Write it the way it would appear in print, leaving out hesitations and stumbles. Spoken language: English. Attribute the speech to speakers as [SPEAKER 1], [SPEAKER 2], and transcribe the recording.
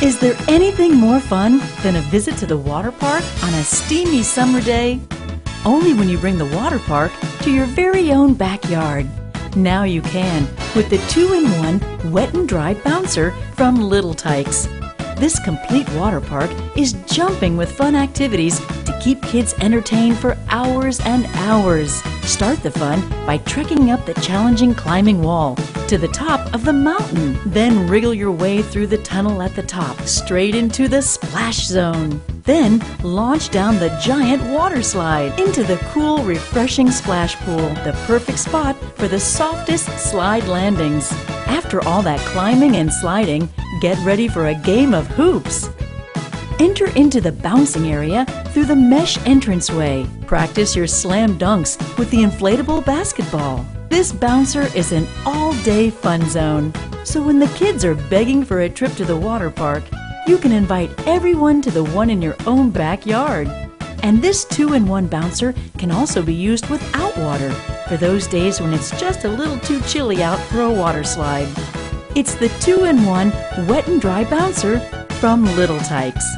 [SPEAKER 1] Is there anything more fun than a visit to the water park on a steamy summer day? Only when you bring the water park to your very own backyard. Now you can with the 2-in-1 Wet and Dry Bouncer from Little Tikes. This complete water park is jumping with fun activities to keep kids entertained for hours and hours. Start the fun by trekking up the challenging climbing wall to the top of the mountain. Then wriggle your way through the tunnel at the top, straight into the splash zone. Then launch down the giant water slide into the cool, refreshing splash pool, the perfect spot for the softest slide landings. After all that climbing and sliding, get ready for a game of hoops. Enter into the bouncing area through the mesh entranceway. Practice your slam dunks with the inflatable basketball. This bouncer is an all-day fun zone, so when the kids are begging for a trip to the water park, you can invite everyone to the one in your own backyard. And this 2-in-1 bouncer can also be used without water for those days when it's just a little too chilly out for a water slide. It's the 2-in-1 Wet and Dry Bouncer from Little Tikes.